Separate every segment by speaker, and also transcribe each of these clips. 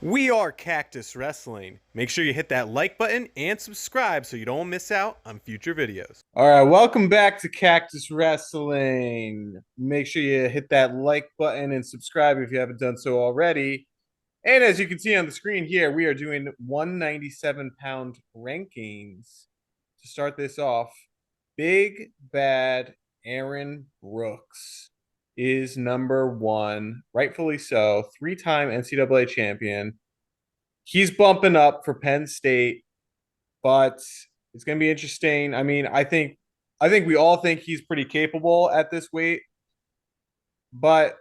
Speaker 1: We are Cactus Wrestling. Make sure you hit that like button and subscribe so you don't miss out on future videos.
Speaker 2: All right, welcome back to Cactus Wrestling. Make sure you hit that like button and subscribe if you haven't done so already. And as you can see on the screen here, we are doing 197-pound rankings. To start this off, Big Bad Aaron Brooks is number one, rightfully so, three-time NCAA champion. He's bumping up for Penn State, but it's going to be interesting. I think we all think he's pretty capable at this weight, but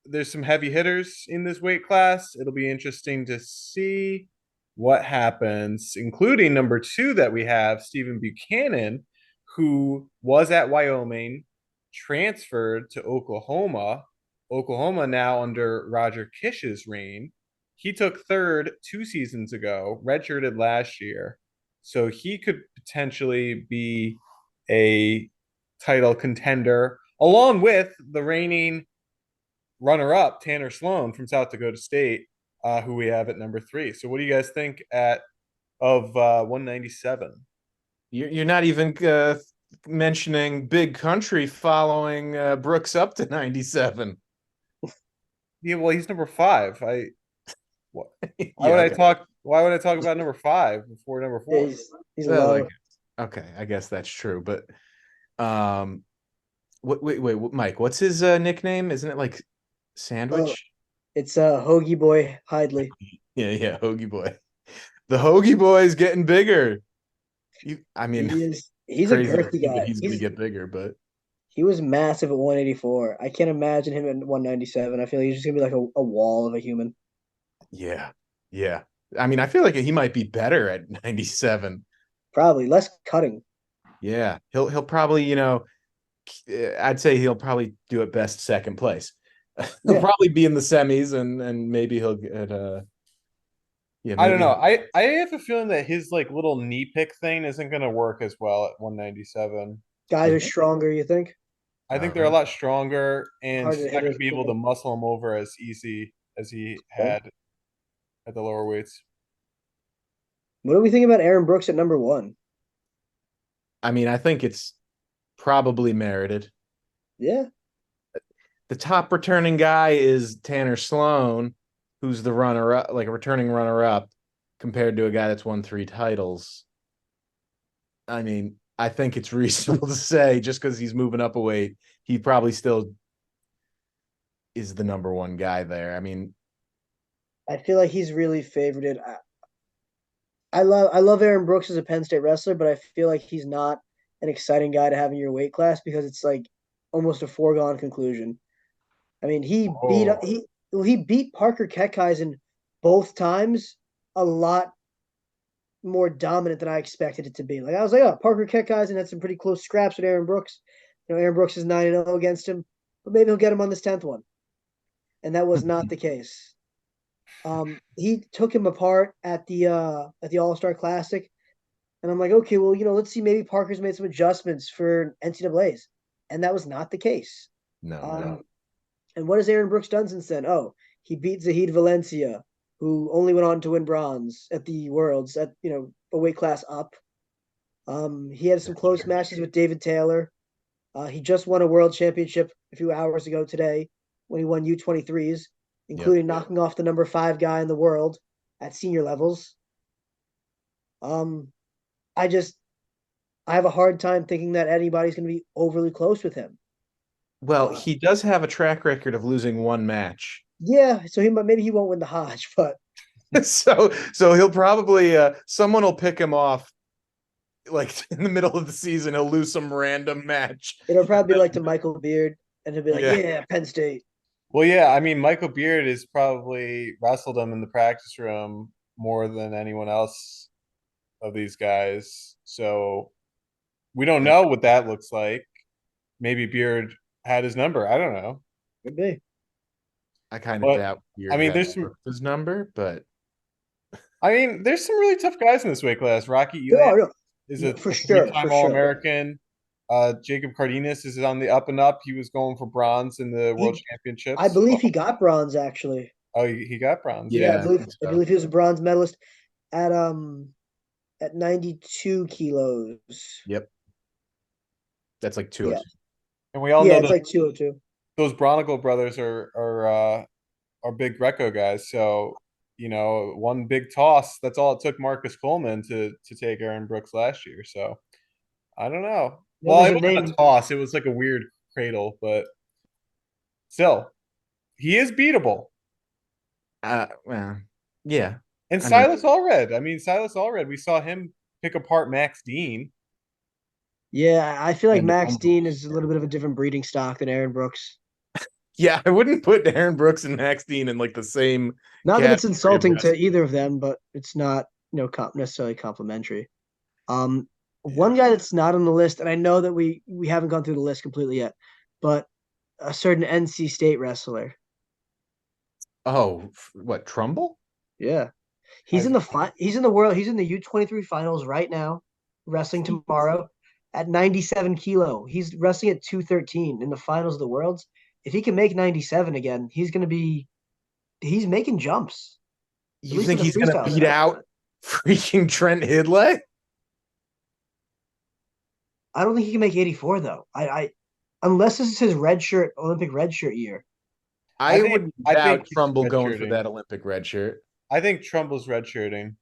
Speaker 2: there's some heavy hitters in this weight class. It'll be interesting to see what happens, including number two that we have, Stephen Buchanan, who was at Wyoming, transferred to Oklahoma. Oklahoma now under Roger Kish's reign. He took third 2 seasons ago, redshirted last year. So he could potentially be a title contender, along with the reigning runner-up Tanner Sloan from South Dakota State, who we have at number 3. So what do you guys think of 197?
Speaker 3: You're not even mentioning Big Country following Brooks up to 97.
Speaker 2: Yeah, well, he's number 5. Why would I talk about number 5 before number 4?
Speaker 4: He's low.
Speaker 3: Okay, I guess that's true. But wait, Mike, what's his nickname? Isn't it like Sandwich?
Speaker 4: It's Hoagie Boy Hidlay.
Speaker 3: Yeah, Hoagie Boy. The Hoagie Boy is getting bigger. He's a
Speaker 4: girthy guy.
Speaker 3: He's going to get bigger, but
Speaker 4: he was massive at 184. I can't imagine him at 197. I feel like he's just gonna be like a wall of a human.
Speaker 3: Yeah. I mean, I feel like he might be better at 97.
Speaker 4: Probably less cutting.
Speaker 3: Yeah, he'll probably, I'd say he'll probably do it best second place. He'll probably be in the semis and maybe he'll get
Speaker 2: I don't know. I have a feeling that his like little knee pick thing isn't going to work as well at 197.
Speaker 4: Guys are stronger, you think?
Speaker 2: I think they're a lot stronger, and he's not going to be able to
Speaker 4: cool.
Speaker 2: muscle him over as easy as he had at the lower weights.
Speaker 4: What do we think about Aaron Brooks at number 1?
Speaker 3: I mean, I think it's probably merited.
Speaker 4: Yeah.
Speaker 3: The top returning guy is Tanner Sloan, who's the runner-up, like a returning runner-up, compared to a guy that's won 3 titles. I mean, I think it's reasonable to say just because he's moving up a weight, he probably still is the number 1 guy there. I mean,
Speaker 4: I feel like he's really favorited. I love Aaron Brooks as a Penn State wrestler, but I feel like he's not an exciting guy to have in your weight class because it's like almost a foregone conclusion. I mean, he beat Parker Keckheisen both times a lot more dominant than I expected it to be. Like I was like, oh, Parker Keckheisen had some pretty close scraps with Aaron Brooks. Aaron Brooks is 9-0 against him, but maybe he'll get him on this 10th one. And that was not the case. He took him apart at the All-Star Classic, and I'm like, okay, well, let's see, maybe Parker's made some adjustments for NCAAs, and that was not the case.
Speaker 3: No.
Speaker 4: And what has Aaron Brooks done since then? Oh, he beat Zahid Valencia, who only went on to win bronze at the Worlds at a weight class up. He had some close matches with David Taylor. He just won a world championship a few hours ago today when he won U23s, including knocking off the number 5 guy in the world at senior levels. I have a hard time thinking that anybody's going to be overly close with him.
Speaker 3: Well, he does have a track record of losing 1 match.
Speaker 4: Yeah, so maybe he won't win the Hodge, but
Speaker 3: so he'll probably someone will pick him off like in the middle of the season. He'll lose some random match.
Speaker 4: It'll probably be like to Michael Beard, and he'll be like, "Yeah, Penn State."
Speaker 2: Well, yeah, I mean, Michael Beard has probably wrestled him in the practice room more than anyone else of these guys. So we don't know what that looks like. Maybe Beard had his number. I don't know.
Speaker 4: Could be.
Speaker 3: I kind of doubt Beard.
Speaker 2: I mean, there's
Speaker 3: his number, but
Speaker 2: I mean, there's some really tough guys in this weight class. Rocky Elam is a three-time All-American. Jacob Cardenas is on the up and up. He was going for bronze in the World Championship.
Speaker 4: I believe he got bronze, actually.
Speaker 2: Oh, he got bronze.
Speaker 4: Yeah,
Speaker 3: Yeah,
Speaker 4: I
Speaker 3: I
Speaker 4: believe
Speaker 3: think
Speaker 4: I
Speaker 3: so.
Speaker 4: believe he was a bronze medalist at at 92 kilos.
Speaker 3: Yep. That's like
Speaker 4: Yeah,
Speaker 3: 202.
Speaker 2: And we all
Speaker 4: yeah,
Speaker 2: know
Speaker 4: it's
Speaker 2: that
Speaker 4: like 202.
Speaker 2: those Bronicle brothers are big Greco guys. So, one big toss. That's all it took Marcus Coleman to take Aaron Brooks last year. So I don't know.
Speaker 4: You know,
Speaker 2: Well,
Speaker 4: there's
Speaker 2: it
Speaker 4: a
Speaker 2: wasn't a
Speaker 4: name.
Speaker 2: toss. It was like a weird cradle, but still, he is beatable.
Speaker 3: Well, yeah.
Speaker 2: And
Speaker 3: I mean,
Speaker 2: Silas Allred. I mean, Silas Allred. We saw him pick apart Max Dean.
Speaker 4: Yeah, I feel like
Speaker 3: and
Speaker 4: Max Dean
Speaker 3: almost.
Speaker 4: is a little bit of a different breeding stock than Aaron Brooks.
Speaker 3: Yeah, I wouldn't put Aaron Brooks and Max Dean in like the same
Speaker 4: Not that it's
Speaker 3: category of
Speaker 4: insulting to
Speaker 3: wrestling.
Speaker 4: either of them, but it's not, necessarily complimentary.
Speaker 3: Yeah.
Speaker 4: One guy that's not on the list, and I know that we haven't gone through the list completely yet, but a certain NC State wrestler.
Speaker 3: Oh, what, Trumble?
Speaker 4: Yeah,
Speaker 2: I,
Speaker 4: he's in the world. He's in the U23 finals right now, wrestling tomorrow at 97 kilo. He's wrestling at 213 in the finals of the worlds. If he can make 97 again, he's making jumps, at
Speaker 3: You
Speaker 4: least in
Speaker 3: think
Speaker 4: the
Speaker 3: he's gonna
Speaker 4: freestyle
Speaker 3: beat
Speaker 4: side.
Speaker 3: out freaking Trent Hidlay?
Speaker 4: I don't think he can make 84 though. I unless this is his Olympic red shirt year.
Speaker 3: I would
Speaker 2: I think
Speaker 3: doubt
Speaker 2: he's
Speaker 3: Trumble going for
Speaker 2: redshirting.
Speaker 3: that Olympic red shirt.
Speaker 2: I think Trumbull's redshirting.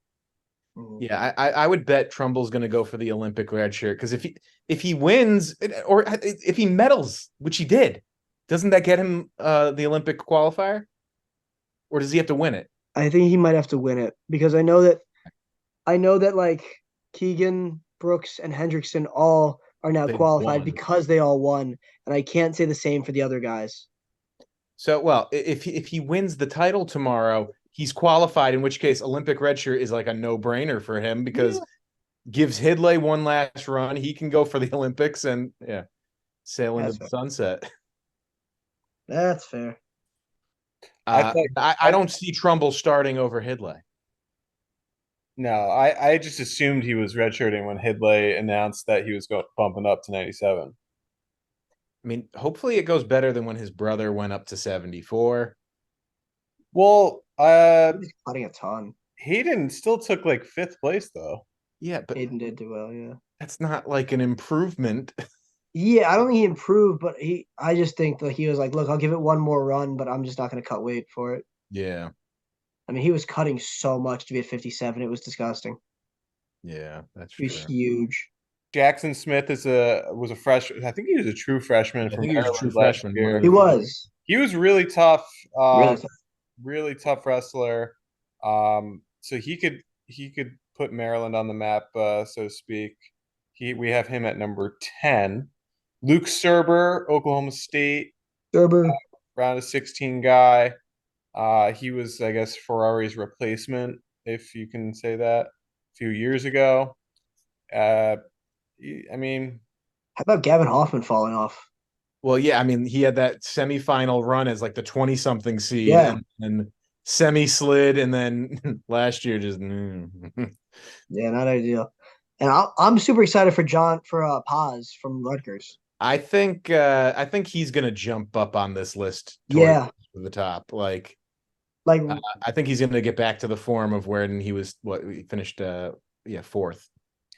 Speaker 3: Yeah, I would bet Trumble's going to go for the Olympic red shirt because if he wins or if he medals, which he did, doesn't that get him the Olympic qualifier, or does he have to win it?
Speaker 4: I think he might have to win it because I know that like Keegan, Brooks, and Hendrickson all are now
Speaker 3: They
Speaker 4: qualified
Speaker 3: won.
Speaker 4: because they all won, and I can't say the same for the other guys.
Speaker 3: So, well, if he wins the title tomorrow, he's qualified. In which case, Olympic red shirt is like a no brainer for him because gives Hidlay one last run. He can go for the Olympics and sail into
Speaker 4: That's
Speaker 3: the
Speaker 4: fair.
Speaker 3: sunset.
Speaker 4: That's fair.
Speaker 2: I thought
Speaker 3: I don't see Trumbull starting over Hidlay.
Speaker 2: no, I just assumed he was redshirting when Hidlay announced that he was bumping up to 97.
Speaker 3: I mean, hopefully it goes better than when his brother went up to 74.
Speaker 2: Well,
Speaker 4: He's cutting a ton.
Speaker 2: Hayden still took like fifth place though.
Speaker 3: Yeah, but
Speaker 4: Aiden did do well, yeah.
Speaker 3: that's not like an improvement.
Speaker 4: Yeah, I don't think he improved, but I just think that he was like, look, I'll give it one more run, but I'm just not going to cut weight for it.
Speaker 3: Yeah,
Speaker 4: I mean, he was cutting so much to be at 57. It was disgusting.
Speaker 3: yeah, that's
Speaker 4: He was
Speaker 3: true.
Speaker 4: huge.
Speaker 2: Jackson Smith was a freshman. I think he was a true freshman
Speaker 3: I
Speaker 2: from
Speaker 3: think he was a true
Speaker 2: Maryland last
Speaker 3: freshman.
Speaker 2: year.
Speaker 4: He was
Speaker 2: He was really tough.
Speaker 4: really tough.
Speaker 2: Really tough wrestler. So he could put Maryland on the map, so to speak. We have him at number 10. Luke Serber, Oklahoma State,
Speaker 4: Gerber.
Speaker 2: round of 16 guy. He was, I guess, Ferrari's replacement, if you can say that, a few years ago. I mean,
Speaker 4: How about Gavin Hoffman falling off?
Speaker 3: Well, yeah, I mean, he had that semifinal run as like the 20-something seed
Speaker 4: Yeah.
Speaker 3: and semi slid, and then last year just
Speaker 4: Yeah, not ideal. And I'm super excited for Paz from Rutgers.
Speaker 3: I think he's gonna jump up on this list toward
Speaker 4: Yeah,
Speaker 3: the top. Like
Speaker 4: like
Speaker 3: I think he's gonna get back to the form of when he was he finished fourth.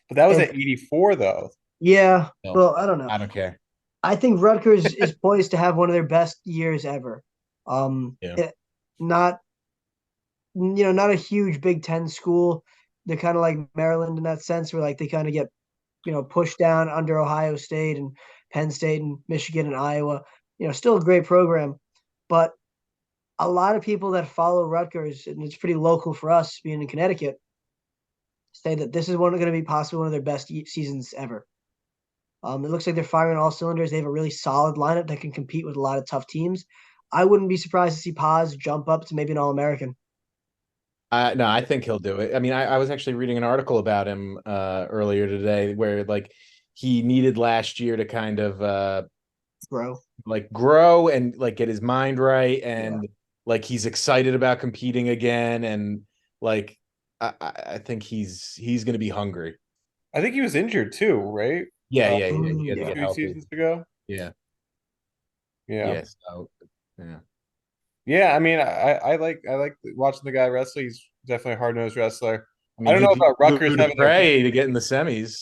Speaker 2: but that was
Speaker 4: and
Speaker 2: at 84 though.
Speaker 4: yeah.
Speaker 3: So,
Speaker 4: Well, I don't know.
Speaker 3: I don't care.
Speaker 4: I think Rutgers is poised to have one of their best years ever.
Speaker 3: Yeah.
Speaker 4: Not not a huge Big Ten school. They're kind of like Maryland in that sense, where like they kind of get pushed down under Ohio State and Penn State and Michigan and Iowa. Still a great program, but a lot of people that follow Rutgers, and it's pretty local for us being in Connecticut, say that this is going to be possibly one of their best seasons ever. It looks like they're firing on all cylinders. They have a really solid lineup that can compete with a lot of tough teams. I wouldn't be surprised to see Paz jump up to maybe an All-American.
Speaker 3: No, I think he'll do it. I mean, I was actually reading an article about him earlier today where like he needed last year to kind of
Speaker 4: Bro.
Speaker 3: like grow and like get his mind right and like he's excited about competing again and like I think he's gonna be hungry.
Speaker 2: I think he was injured too, right?
Speaker 3: Yeah,
Speaker 2: Uh,
Speaker 3: yeah, yeah. He had to
Speaker 4: Yeah.
Speaker 3: get
Speaker 2: Two
Speaker 3: healthy.
Speaker 2: seasons ago.
Speaker 3: Yeah,
Speaker 2: Yeah.
Speaker 3: yeah. So yeah.
Speaker 2: Yeah, I mean, I like watching the guy wrestle. He's definitely a hard-nosed wrestler.
Speaker 3: I
Speaker 2: I
Speaker 3: mean,
Speaker 2: don't
Speaker 3: he
Speaker 2: know
Speaker 3: beat
Speaker 2: about Rutgers
Speaker 3: Lou to
Speaker 2: having their
Speaker 3: pray to get in the semis.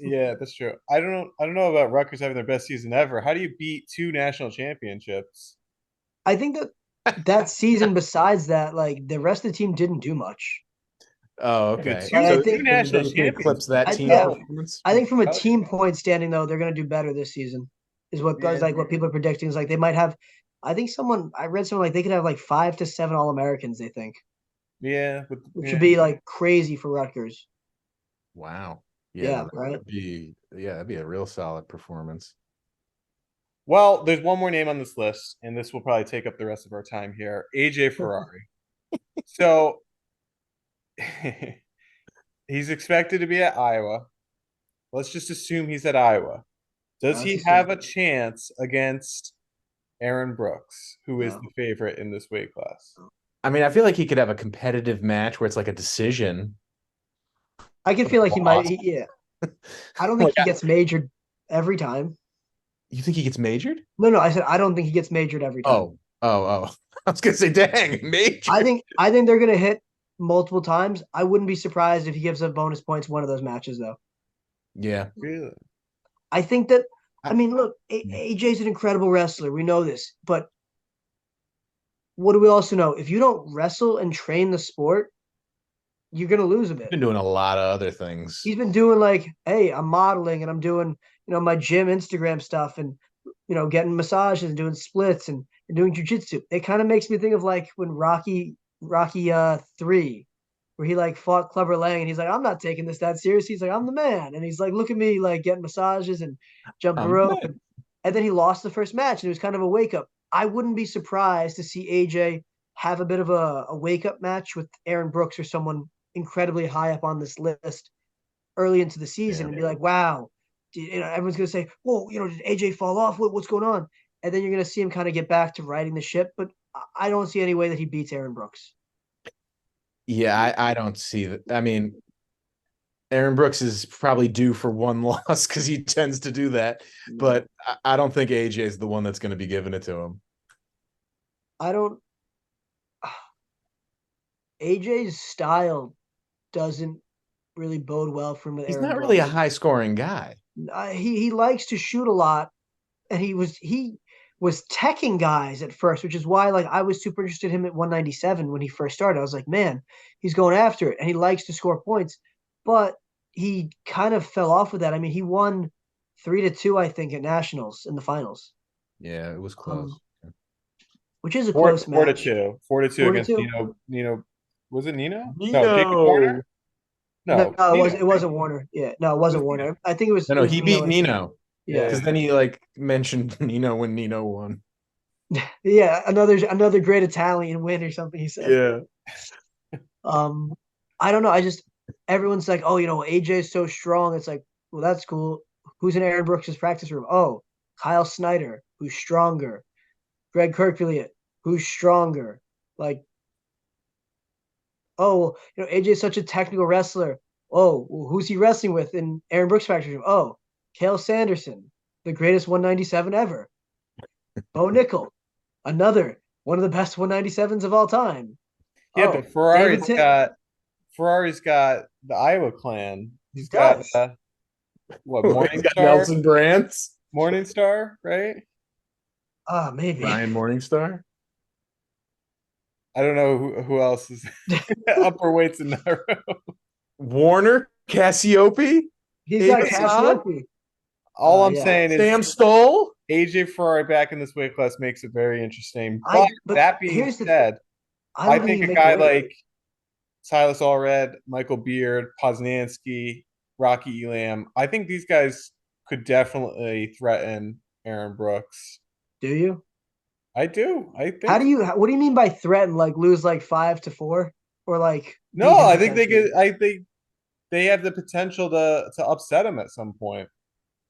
Speaker 2: yeah, that's true. I don't know about Rutgers having their best season ever. How do you beat 2 national championships?
Speaker 4: I think that that season, besides that, like the rest of the team didn't do much.
Speaker 3: Oh,
Speaker 2: But
Speaker 3: okay.
Speaker 4: Like I
Speaker 3: So
Speaker 2: two
Speaker 4: think,
Speaker 2: national
Speaker 3: they could
Speaker 2: champions.
Speaker 3: eclipse that team
Speaker 4: yeah,
Speaker 3: performance.
Speaker 4: I think from a
Speaker 2: Oh,
Speaker 4: team point standing though, they're gonna do better this season. Is what
Speaker 2: yeah.
Speaker 4: like what people are predicting is like they might have. I think I read something like they could have like 5 to 7 All-Americans. They think,
Speaker 2: Yeah,
Speaker 4: which would
Speaker 2: yeah.
Speaker 4: be like crazy for Rutgers.
Speaker 3: Wow.
Speaker 4: Yeah,
Speaker 3: Yeah,
Speaker 4: right.
Speaker 3: that'd be a real solid performance.
Speaker 2: Well, there's one more name on this list, and this will probably take up the rest of our time here. AJ Ferrari. So he's expected to be at Iowa. Let's just assume he's at Iowa. Does
Speaker 4: That's
Speaker 2: he
Speaker 4: just
Speaker 2: have a chance against Aaron Brooks, who is
Speaker 4: no.
Speaker 2: the favorite in this weight class?
Speaker 3: I mean, I feel like he could have a competitive match where it's like a decision.
Speaker 4: I can feel like he might.
Speaker 3: Loss.
Speaker 4: Yeah, I don't think
Speaker 3: Like,
Speaker 4: he gets majored every time.
Speaker 3: you think he gets majored?
Speaker 4: No, I said I don't think he gets majored every time.
Speaker 3: Oh. I was gonna say, dang, major.
Speaker 4: I think they're gonna hit multiple times. I wouldn't be surprised if he gives up bonus points one of those matches though.
Speaker 3: Yeah.
Speaker 2: Really?
Speaker 4: I think that I
Speaker 3: I-
Speaker 4: mean, look, AJ's an incredible wrestler. We know this, but what do we also know? If you don't wrestle and train the sport, you're gonna lose a
Speaker 3: He's
Speaker 4: bit.
Speaker 3: been doing a lot of other things.
Speaker 4: He's been doing like, hey, I'm modeling and I'm doing, my gym Instagram stuff and getting massages and doing splits and doing jujitsu. It kind of makes me think of like when Rocky 3, where he like fought Clubber Lang and he's like, I'm not taking this that serious. He's like, I'm the man. And he's like, look at me, like getting massages and jumping rope. And then he lost the first match and it was kind of a wake up. I wouldn't be surprised to see AJ have a bit of a wake up match with Aaron Brooks or someone incredibly high up on this list early into the season and be like, wow, everyone's going to say, whoa, did AJ fall off? What's going on? And then you're going to see him kind of get back to riding the ship. But I don't see any way that he beats Aaron Brooks.
Speaker 3: Yeah, I don't see that. I mean, Aaron Brooks is probably due for one loss because he tends to do that. But I don't think AJ is the one that's going to be giving it to him.
Speaker 4: I don't. AJ's style doesn't really bode well for him with
Speaker 3: He's
Speaker 4: Aaron
Speaker 3: not
Speaker 4: Brooks.
Speaker 3: really a high scoring guy.
Speaker 4: He likes to shoot a lot, and he was teching guys at first, which is why like I was super interested in him at 197 when he first started. I was like, man, he's going after it, and he likes to score points, but he kind of fell off with that. I mean, he won 3-2, I think, at nationals in the finals.
Speaker 3: Yeah, it was close.
Speaker 4: Which is a
Speaker 2: Four,
Speaker 4: close
Speaker 2: four to
Speaker 4: match.
Speaker 2: two. 4-2
Speaker 4: 4 to
Speaker 2: against
Speaker 4: 2?
Speaker 2: Nino. Was it Nino?
Speaker 3: Nino.
Speaker 2: No, Jacob Warner? No,
Speaker 4: No,
Speaker 2: Nino.
Speaker 4: it wasn't Warner. Yeah, no, it wasn't
Speaker 2: It was
Speaker 4: Warner.
Speaker 2: Nino.
Speaker 4: I think it was.
Speaker 3: No,
Speaker 4: it was
Speaker 3: he
Speaker 4: Nino,
Speaker 3: beat Nino.
Speaker 4: Yeah,
Speaker 3: Because then he like mentioned Nino when Nino won.
Speaker 4: yeah. Another great Italian win or something. He said.
Speaker 3: Yeah.
Speaker 4: I don't know. Everyone's like, oh, AJ's so strong. It's like, well, that's cool. Who's in Aaron Brooks' practice room? Oh, Kyle Snyder, who's stronger. Greg Kirkvliet, who's stronger. Like, oh, AJ's such a technical wrestler. Oh, well, who's he wrestling with in Aaron Brooks' practice room? Oh, Kale Sanderson, the greatest 197 ever. Bo Nickel, another one of the best 197s of all time.
Speaker 2: Yeah,
Speaker 4: Oh,
Speaker 2: but Ferrari's
Speaker 4: David Tim-
Speaker 2: got the Iowa clan. He's
Speaker 4: He
Speaker 2: got
Speaker 4: does.
Speaker 2: what
Speaker 3: He's got
Speaker 2: Morningstar?
Speaker 3: Nelson Brantz.
Speaker 2: Morningstar, right?
Speaker 4: Maybe.
Speaker 3: Ryan Morningstar.
Speaker 2: I don't know who else is upper weights in that row.
Speaker 3: Warner, Cassiope,
Speaker 4: He's got
Speaker 3: Aiden
Speaker 4: Cassiope.
Speaker 2: All I'm
Speaker 4: Yeah.
Speaker 2: saying
Speaker 3: Sam
Speaker 2: is
Speaker 3: Stoll.
Speaker 2: AJ Ferrari back in this weight class makes it very interesting.
Speaker 4: But
Speaker 2: But that being
Speaker 4: here's the
Speaker 2: said,
Speaker 4: I
Speaker 2: I
Speaker 4: don't
Speaker 2: think
Speaker 4: he
Speaker 2: a
Speaker 4: can
Speaker 2: guy
Speaker 4: make the weight.
Speaker 2: like Silas Allred, Michael Beard, Poznansky, Rocky Elam, I think these guys could definitely threaten Aaron Brooks.
Speaker 4: Do you?
Speaker 2: I do. I think.
Speaker 4: What do you mean by threaten? Like lose like 5-4 or like
Speaker 2: No,
Speaker 4: beat him
Speaker 2: I think they
Speaker 4: potentially?
Speaker 2: could. I think they have the potential to upset him at some point.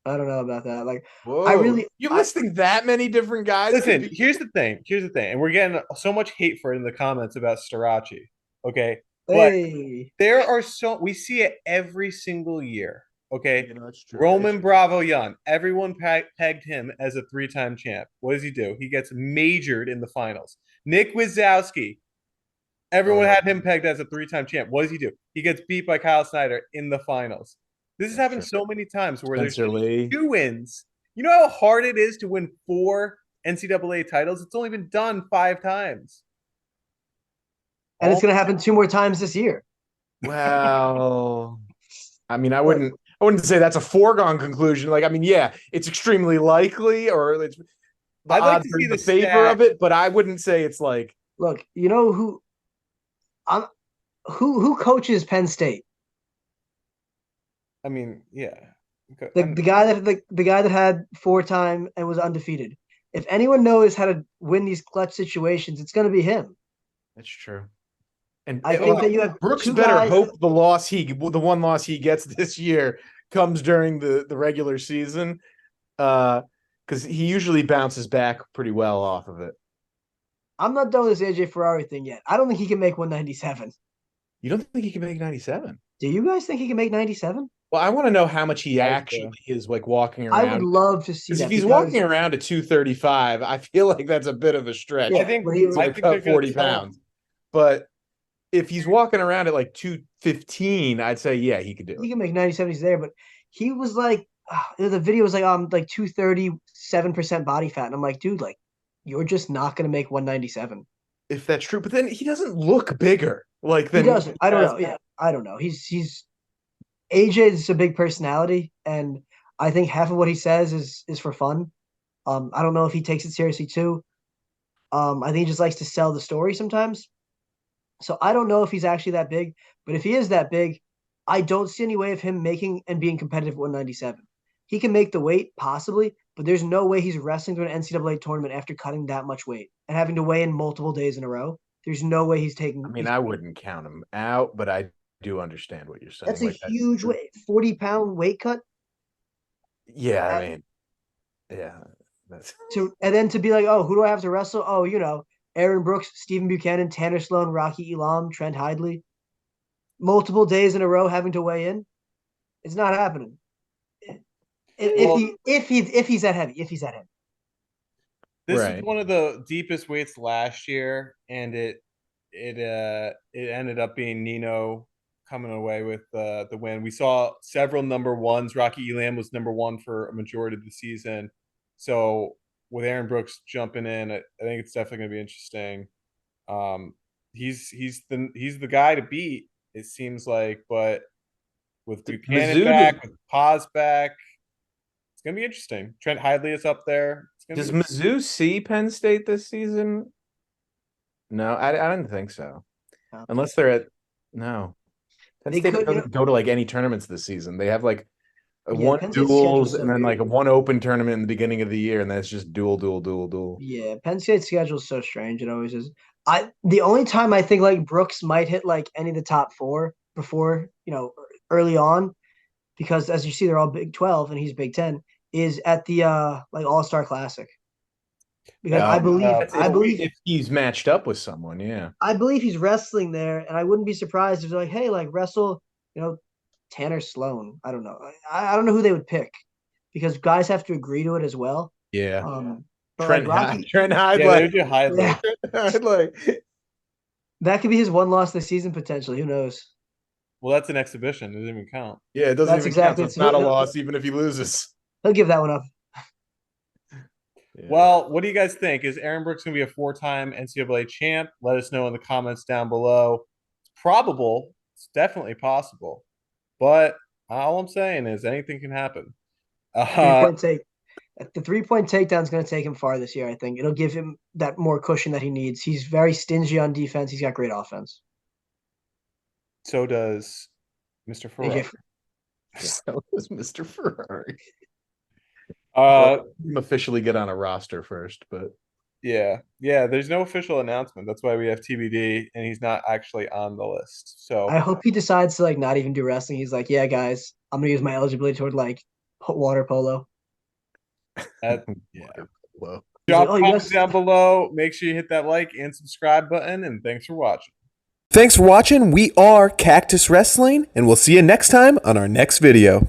Speaker 4: I don't know about that. Like
Speaker 3: Whoa. You listing that many different guys?
Speaker 2: Listen, here's the thing. And we're getting so much hate for it in the comments about Starachi. Okay, but
Speaker 4: hey,
Speaker 2: we see it every single year. Okay,
Speaker 3: That's true.
Speaker 2: Roman Bravo Young, everyone pegged him as a 3-time champ. What does he do? He gets majored in the finals. Nick Wazowski. Everyone had him pegged as a 3-time champ. What does he do? He gets beat by Kyle Snyder in the finals. This has happened so many times where there's
Speaker 3: Spencer Lee.
Speaker 2: 2 wins. You know how hard it is to win 4 NCAA titles? It's only been done 5 times.
Speaker 4: And it's going to happen 2 more times this year.
Speaker 3: Well, I mean, I wouldn't say that's a foregone conclusion. Like, I mean, yeah, it's extremely likely, or it's
Speaker 2: I'd like to see the
Speaker 3: favor
Speaker 2: stat.
Speaker 3: of it, but I wouldn't say it's like.
Speaker 4: Look, you know who coaches Penn State?
Speaker 2: I mean, yeah.
Speaker 4: The guy that had 4-time and was undefeated. If anyone knows how to win these clutch situations, it's going to be him.
Speaker 3: That's true. And
Speaker 4: I think that you have
Speaker 3: Brooks
Speaker 4: 2
Speaker 3: better
Speaker 4: guys
Speaker 3: hope the one loss he gets this year comes during the regular season, because he usually bounces back pretty well off of it.
Speaker 4: I'm not done with this AJ Ferrari thing yet. I don't think he can make 197.
Speaker 3: You don't think he can make 97?
Speaker 4: Do you guys think he can make 97?
Speaker 3: Well, I want to know how much he actually is like walking around.
Speaker 4: I would love to see that.
Speaker 3: If he's walking around at 235, I feel like that's a bit of a stretch.
Speaker 4: Yeah,
Speaker 2: I think
Speaker 3: to cut 40 pounds. But if he's walking around at like 215, I'd say, yeah, he could do it.
Speaker 4: He can make 97. He's there, but he was like, the video was like 237% body fat. And I'm like, dude, like, you're just not going to make 197.
Speaker 3: If that's true. But then he doesn't look bigger. Like,
Speaker 4: he doesn't. I don't know. Yeah, I don't know. He's AJ is a big personality, and I think half of what he says is for fun. I don't know if he takes it seriously too. I think he just likes to sell the story sometimes. So I don't know if he's actually that big, but if he is that big, I don't see any way of him making and being competitive at 197. He can make the weight, possibly, but there's no way he's wrestling through an NCAA tournament after cutting that much weight and having to weigh in multiple days in a row. There's no way he's taking.
Speaker 3: I mean, I wouldn't count him out, but I do understand what you're saying.
Speaker 4: That's a huge weight, 40-pound weight cut.
Speaker 3: Yeah, I mean, yeah. That's
Speaker 4: and then to be like, oh, who do I have to wrestle? Oh, Aaron Brooks, Stephen Buchanan, Tanner Sloan, Rocky Elam, Trent Hidlay. Multiple days in a row having to weigh in. It's not happening. If he's that heavy,
Speaker 2: This is one of the deepest weights last year, and it ended up being Nino coming away with the win. We saw several number ones. Rocky Elam was number 1 for a majority of the season. So with Aaron Brooks jumping in, I think it's definitely going to be interesting. He's the guy to beat, it seems like, but with Buchanan back, with Paz back, it's going to be interesting. Trent Hidlay is up there.
Speaker 3: Does Mizzou see Penn State this season? No, I didn't think so.
Speaker 4: No.
Speaker 3: Unless they're at Penn State doesn't go to like any tournaments this season. They have like one duels and then like a one open tournament in the beginning of the year, and that's just duel.
Speaker 4: Yeah, Penn State's schedule is so strange. It always is. The only time I think like Brooks might hit like any of the top 4 before, early on, because as you see, they're all Big 12 and he's Big 10, is at the like All-Star Classic. Because I believe
Speaker 3: if he's matched up with someone, yeah.
Speaker 4: I believe he's wrestling there, and I wouldn't be surprised if they're like, hey, like wrestle, Tanner Sloan. I don't know. I don't know who they would pick, because guys have to agree to it as well.
Speaker 3: Yeah.
Speaker 4: Trent
Speaker 3: Hidlay.
Speaker 2: Yeah,
Speaker 3: Hidlay.
Speaker 4: That could be his one loss this season potentially. Who knows?
Speaker 2: Well, that's an exhibition. It doesn't even count.
Speaker 3: Yeah, it doesn't count. So it's not a loss, even if he loses.
Speaker 4: He'll give that one up.
Speaker 2: Yeah. Well, what do you guys think? Is Aaron Brooks going to be a 4-time NCAA champ? Let us know in the comments down below. It's probable. It's definitely possible. But all I'm saying is anything can happen.
Speaker 4: The 3-point takedown is going to take him far this year, I think. It'll give him that more cushion that he needs. He's very stingy on defense. He's got great offense.
Speaker 2: So does Mr. Ferrari.
Speaker 3: So does Mr. Ferrari. Officially get on a roster first, but
Speaker 2: yeah, there's no official announcement. That's why we have TBD, and he's not actually on the list. So
Speaker 4: I hope he decides to like not even do wrestling. He's like, yeah, guys, I'm gonna use my eligibility toward like water polo.
Speaker 2: Yeah.
Speaker 3: Well,
Speaker 2: drop comments down below. Make sure you hit that like and subscribe button, and thanks for watching.
Speaker 1: Thanks for watching. We are Cactus Wrestling, and we'll see you next time on our next video.